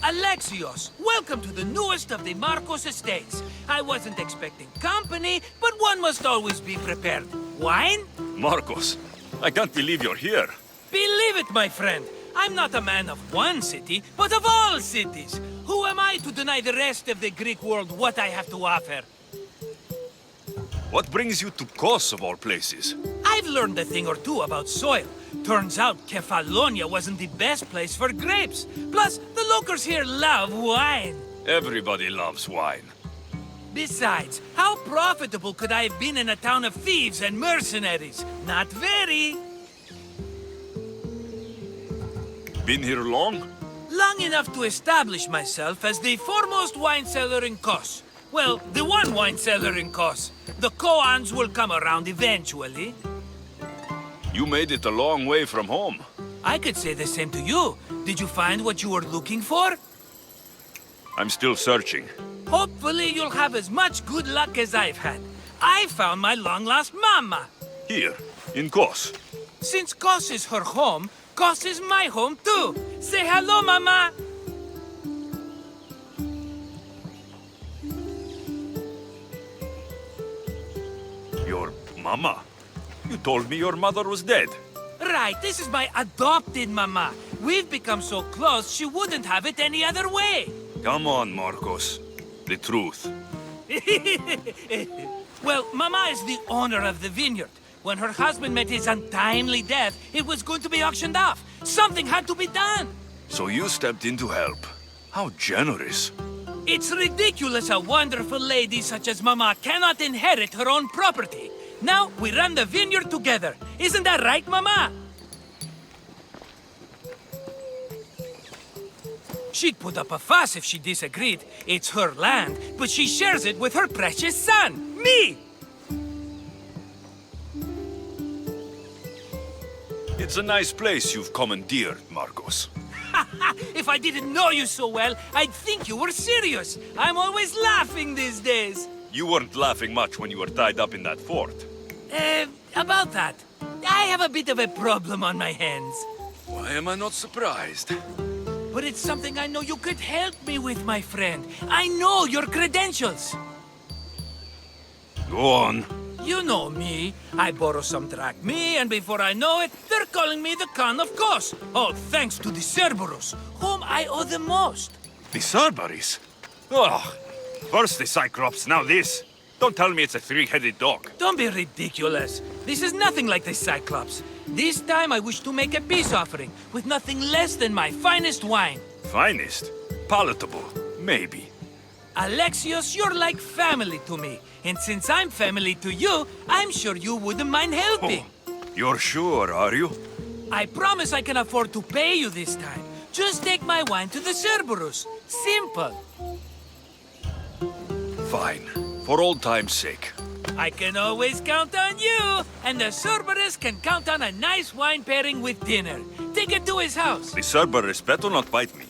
Alexios, welcome to the newest of the Markos estates. I wasn't expecting company, but one must always be prepared. Wine? Markos, I can't believe you're here. Believe it, my friend. I'm not a man of one city, but of all cities. Who am I to deny the rest of the Greek world what I have to offer? What brings you to Kos, of all places? I've learned a thing or two about soil. Turns out Kefalonia wasn't the best place for grapes. Plus, the locals here love wine. Everybody loves wine. Besides, how profitable could I have been in a town of thieves and mercenaries? Not very. Been here long? Long enough to establish myself as the foremost wine seller in Kos. Well, the one wine seller in Kos. The koans will come around eventually. You made it a long way from home. I could say the same to you. Did you find what you were looking for? I'm still searching. Hopefully you'll have as much good luck as I've had. I found my long-lost mama. Here, in Kos. Since Kos is her home, Kos is my home too. Say hello, mama. Your mama? You told me your mother was dead. Right, this is my adopted mama. We've become so close, she wouldn't have it any other way. Come on, Markos. The truth. Well, mama is the owner of the vineyard. When her husband met his untimely death, it was going to be auctioned off. Something had to be done. So you stepped in to help. How generous. It's ridiculous a wonderful lady such as mama cannot inherit her own property. Now we run the vineyard together. Isn't that right, mama? She'd put up a fuss if she disagreed. It's her land, but she shares it with her precious son, me! It's a nice place you've commandeered, Markos. If I didn't know you so well, I'd think you were serious. I'm always laughing these days. You weren't laughing much when you were tied up in that fort. About that. I have a bit of a problem on my hands. Why am I not surprised? But it's something I know you could help me with, my friend. I know your credentials. Go on. You know me. I borrow some drachmae, and before I know it, they're calling me the Khan of Kos. All thanks to the Cerberus, whom I owe the most. The Cerberus? Ugh. First the Cyclops, now this. Don't tell me it's a three-headed dog. Don't be ridiculous. This is nothing like the Cyclops. This time I wish to make a peace offering with nothing less than my finest wine. Finest? Palatable? Maybe. Alexios, you're like family to me. And since I'm family to you, I'm sure you wouldn't mind helping. Oh, you're sure, are you? I promise I can afford to pay you this time. Just take my wine to the Cerberus. Simple. Fine. For old time's sake. I can always count on you. And the Cerberus can count on a nice wine pairing with dinner. Take it to his house. The Cerberus better not bite me.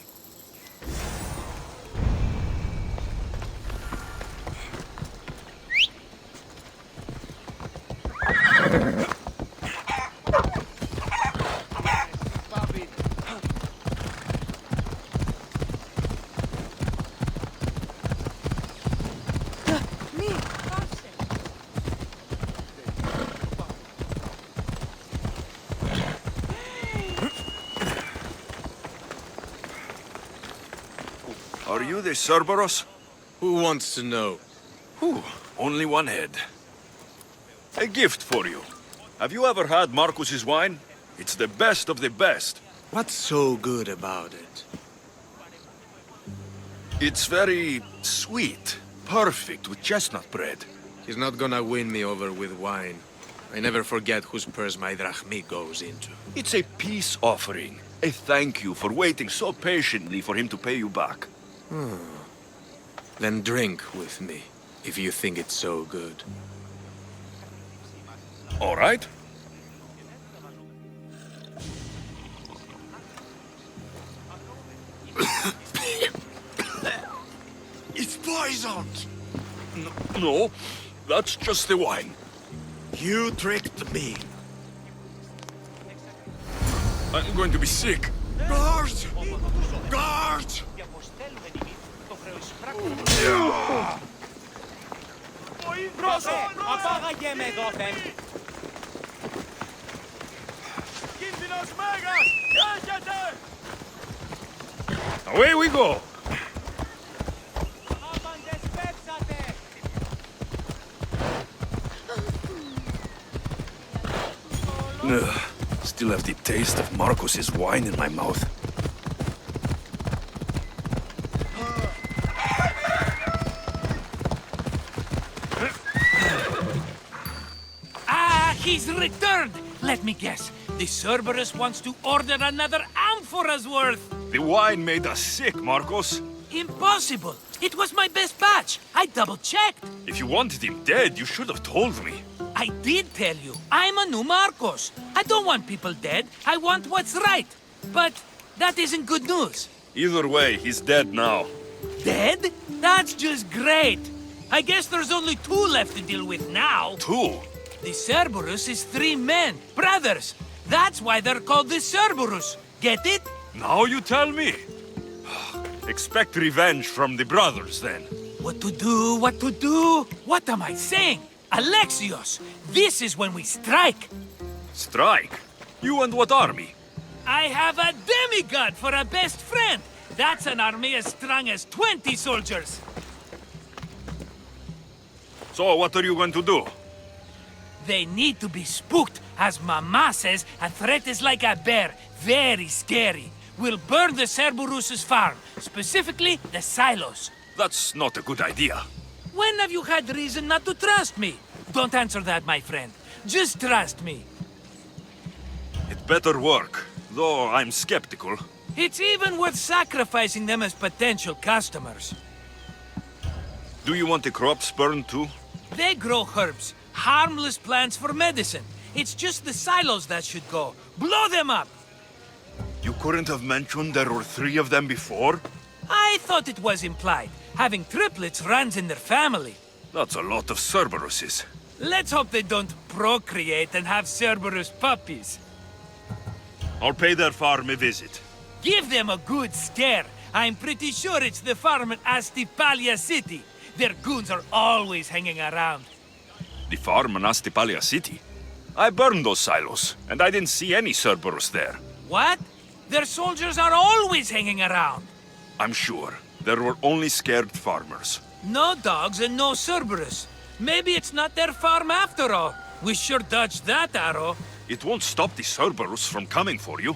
Are you the Cerberus? Who wants to know? Whew, only one head. A gift for you. Have you ever had Markus's wine? It's the best of the best. What's so good about it? It's very sweet. Perfect with chestnut bread. He's not gonna win me over with wine. I never forget whose purse my drachmae goes into. It's a peace offering. A thank you for waiting so patiently for him to pay you back. Then drink with me, if you think it's so good. All right. It's poisoned! No, that's just the wine. You tricked me. I'm going to be sick. Guard! Guard! Απάγαγε με δόθεν. Κίνδυνος μέγας! Έρχεται! Away we go! Άπαντες πέψατε. Still have the taste of Markos's wine in my mouth. Ah, he's returned! Let me guess. The Cerberus wants to order another amphora's worth. The wine made us sick, Markos. Impossible! It was my best batch. I double-checked. If you wanted him dead, you should have told me. I did tell you. I'm a new Markos. I don't want people dead. I want what's right. But that isn't good news. Either way, he's dead now. Dead? That's just great. I guess there's only two left to deal with now. Two? The Cerberus is 3 men, brothers. That's why they're called the Cerberus. Get it? Now you tell me. Expect revenge from the brothers, then. What to do? What to do? What am I saying? Alexios, this is when we strike. Strike? You and what army? I have a demigod for a best friend. That's an army as strong as 20 soldiers. So what are you going to do? They need to be spooked. As Mama says, a threat is like a bear. Very scary. We'll burn the Cerberus's farm, specifically the silos. That's not a good idea. When have you had reason not to trust me? Don't answer that, my friend. Just trust me. It better work, though I'm skeptical. It's even worth sacrificing them as potential customers. Do you want the crops burned too? They grow herbs, harmless plants for medicine. It's just the silos that should go. Blow them up! You couldn't have mentioned there were 3 of them before? I thought it was implied. Having triplets runs in their family. That's a lot of Cerberuses. Let's hope they don't procreate and have Cerberus puppies. I'll pay their farm a visit. Give them a good scare. I'm pretty sure it's the farm in Astipalia City. Their goons are always hanging around. The farm in Astipalia City? I burned those silos, and I didn't see any Cerberus there. What? Their soldiers are always hanging around. I'm sure. There were only scared farmers. No dogs and no Cerberus. Maybe it's not their farm after all. We sure dodged that arrow. It won't stop the Cerberus from coming for you.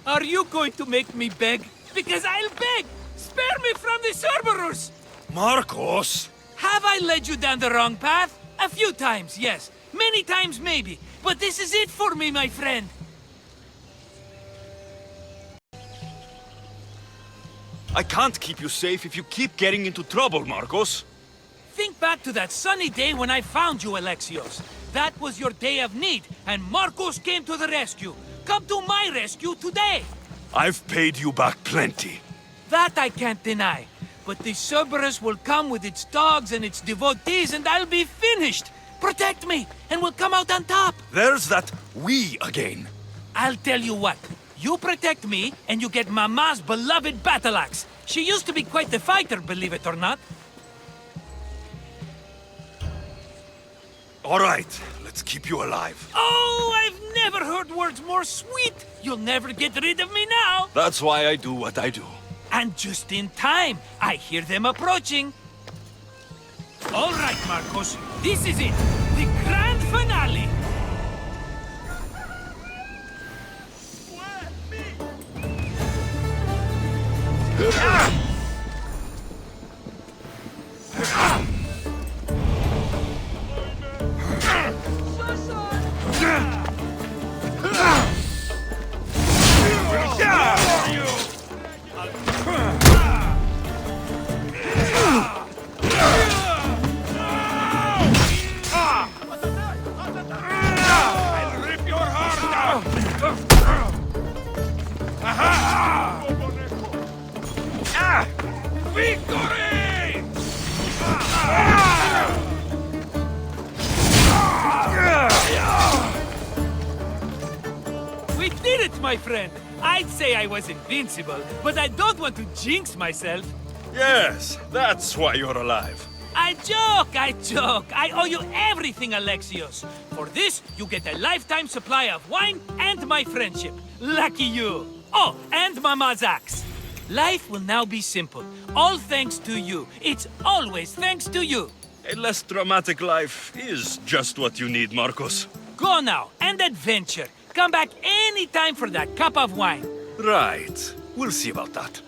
Are you going to make me beg? Because I'll beg! Spare me from the Cerberus! Markos! Have I led you down the wrong path? A few times, yes. Many times, maybe. But this is it for me, my friend. I can't keep you safe if you keep getting into trouble, Markos. Think back to that sunny day when I found you, Alexios. That was your day of need, and Markos came to the rescue. Come to my rescue today. I've paid you back plenty. That I can't deny. But the Cerberus will come with its dogs and its devotees, and I'll be finished. Protect me, and we'll come out on top. There's that we again. I'll tell you what. You protect me, and you get Mama's beloved battle axe. She used to be quite the fighter, believe it or not. All right, let's keep you alive. Oh, I've never heard words more sweet. You'll never get rid of me now. That's why I do what I do. And just in time, I hear them approaching. All right, Markos, this is it. The grand finale. Victory! We did it, my friend! I'd say I was invincible, but I don't want to jinx myself. Yes, that's why you're alive. I joke, I joke. I owe you everything, Alexios. For this, you get a lifetime supply of wine and my friendship. Lucky you. Oh, and Mama's axe. Life will now be simple. All thanks to you. It's always thanks to you. A less dramatic life is just what you need, Marcos. Go now and adventure. Come back anytime for that cup of wine. Right. We'll see about that.